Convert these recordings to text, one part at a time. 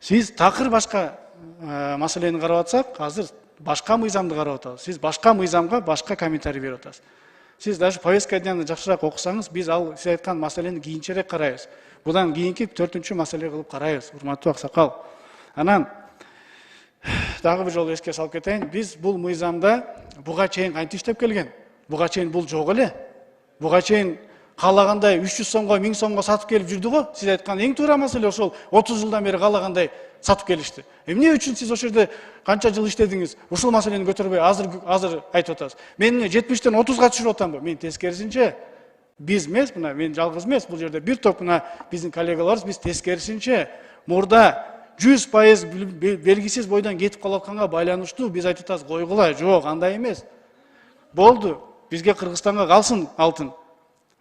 Сиз такыр башка маселени карап атсак, азыр башка мыйзамды карап атабыз. Сиз башка мыйзамга башка комментарий берип атасыз. Сиз даже повестка дняны жакшыраак окусаңыз, биз ал сиз айткан маселени кийинчерээк карайбыз. Будан кийинки 4-чү маселе кылып карайбыз, урматтуу аксакал. Анан дагы бир жолу эске салып кетейин, биз бул мыйзамда буга чейин кантип иштеп келген? Буга чейин бул жок эле. Буга чейин каалагандай 300 сомго, 1000 сомго сатып келип жүрдү го. Сиз айткан эң туура маселе ошол 30 жылдан бери каалагандай сатып келишти. Эмне үчүн сиз ошол жерде канча жыл иштедиңиз? Ушул маселени көтөрбөй азыр айтып атасыз. Мен 70тен 30га түшүрүп атамбы? Мен тескерисинче биз эмес, мына мен жалгыз эмес, бул жерде бир топ мына биздин коллегаларыбыз биз тескерисинче мурда 100% белгисиз бойдон кетип калатканга байланыштуу биз айтып атабыз, койгула, жок, андай эмес. Болду, бизге Кыргызстанга калсын алтын.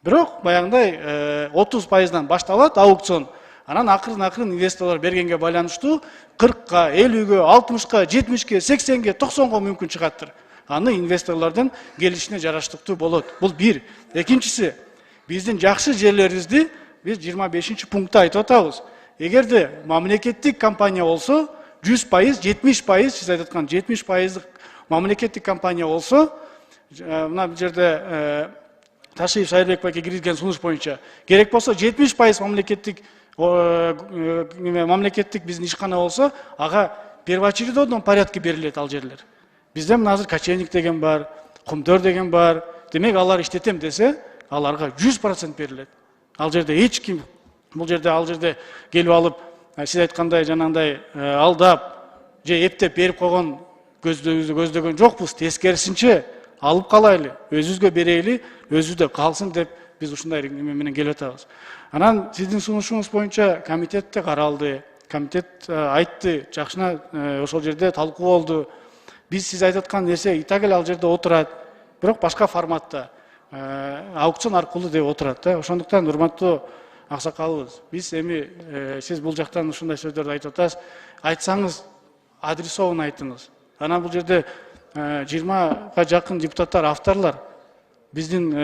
Бирок баягындай 30%дан башталат аукцион. Анан акырын инвесторлор бергенге байланыштуу 40га, 50ге, 60га, 70ге, 80ге, 90га мүмкүн чыгаттыр. Аны инвесторлордун келишине жараштыктуу болот. Бул бир. Экинчиси, биздин жакшы жерлерибизди биз 25-пунктта айтып атабыз. Эгерде мамлекеттик компания болсо, 100%, 70%, сиз айтып аткан 70%дык мамлекеттик компания болсо, мына бул жерде Ташиев Сайырбек байке киргизген сунуш боюнча керек болсо 70% мамлекеттик биздин ишкана болсо, ага первоочередной порядке берилет ал жерлер. Бизде мына азыр Каченик деген бар, Кумтөр деген бар. Демек алар иштетем десе, аларга 100% берилет. Ал жерде эч ким бул жерде келип алып, сиз айткандай жанагындай алдап же эптеп берип койгон көздөгөн жокпуз. Тескерисинче алып калайлы, өзүбүзгө берейли, өзүбүздө калсын деп биз ушундай менен келип атабыз. Анан сиздин сунушуңуз боюнча комитетте каралды. Комитет айтты, жакшына ошол жерде талкуу болду. Биз сиз айтып аткан нерсе итак эле ал жерде отурат, бирок башка форматта, аукцион аркылуу деп отурат да. Ошондуктан урматтуу аксакалыбыз, биз эми сиз бул жактан ушундай сөздөрдү айтып атасыз, айтсаңыз адресован айтыңыз. Анан бул жерде 20га жакын депутаттар, авторлар биздин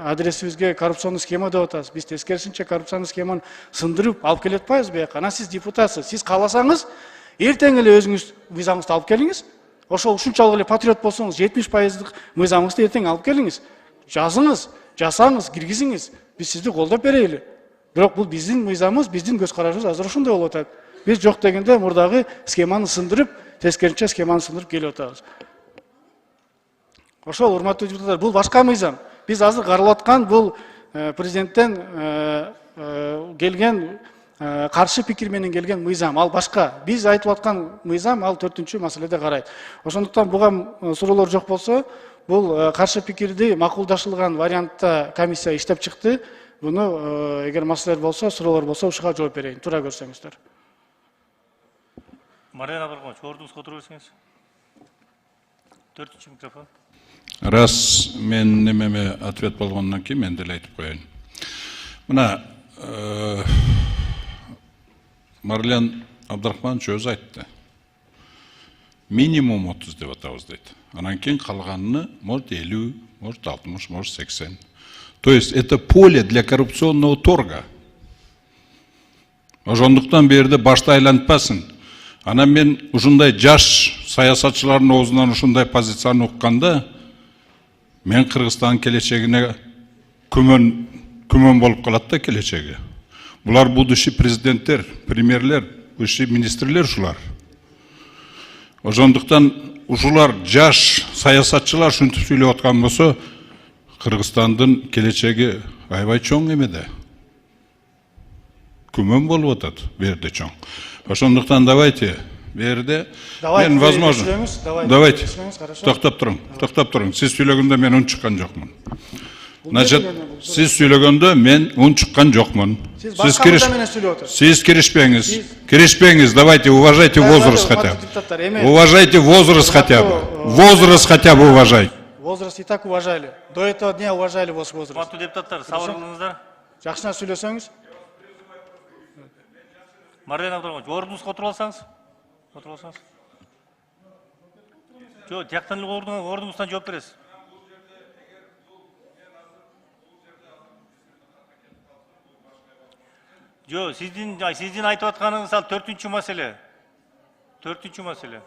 адресибизге коррупционный схема деп атасыз. Биз тескерисинче коррупционный схеманы сындырып алып келе атпайбыз бияка. Анан сиз депутатсыз. Сиз кааласаңыз, эртең эле өзүңүз мыйзамыңызды алып келиңиз. Ошол ушунчалык эле патриот болсоңуз, 70%дык мыйзамыңызды эртең алып келиңиз. Жазыңыз, жасаңыз, киргизиңиз. Биз сизди колдоп берели. Бирок бул биздин мыйзамыбыз, биздин көз карашыбыз азыр ошондой болуп атат. Биз жок дегенде мурдагы схеманы сындырып, тескерисинче схеманы сындырып келип атабыз. Ошол урматтуу депутаттар, бул башка мыйзам. Биз азыр каралып аткан бул президенттен келген каршы пикир менен келген мыйзам, ал башка. Биз айтып аткан мыйзам ал 4-чү маселеде карайт. Ошондуктан буга суроолор жок болсо, бул каршы пикирди макулдашылган вариантта комиссия иштеп чыкты. Буну эгер маселелер болсо, суроолор болсо, ушуга жооп берейин. Туура көрсөңүздөр. Марина Абрагамович, ордуңузга отуруп берсеңиз. 4-чү микрофон. Раз мен немеме ответ болгондон кийин мен деле айтып коеюн. Мына Марлен Абдрахманович өзү айтты. Минимум 30 деп атабыз дейт. Анан кийин калганын может 50, может 60, может 80. То есть это поле для коррупционного торга. Ошондуктан бу жерде башты айлантпасын. Анан мен ушундай жаш саясатчылардын оозунан ушундай позицияны укканда, мен Кыргызстандын келечегине күмөн болуп калат да келечеги. Булар будущий президенттер, премьерлер, будущий министрлер ушулар. Ошондуктан ушулар жаш саясатчылар ушинтип сүйлөп аткан болсо, Кыргызстандын келечеги аябай чоң эмеде. Күмөн болуп атат бу жерде чоң. Ошондуктан давайте берде мен возможно. Давайте. Токтоп туруң. Сиз сүйлөгөндө мен үн чыккан жокмун. Значит, сиз сүйлөгөндө мен үн чыккан жокмун. Сиз киришпеңиз. Давайте, уважайте возраст хотя бы. Уважайте возраст хотя бы. Возраст хотя бы уважайте. Возраст и так уважали. До этого дня уважали ваш возраст. Урматтуу депутаттар, сабыр кылыңыздар. Жакшына сүйлөсөңүз. Марина Абрагамович, ордуңузга отуруп алсаңыз. Жок, жактан эле ордуңуздан жооп бересиз. Жо, сиздин айтып атканыңыз ал 4-чү маселе. 4-чү маселе.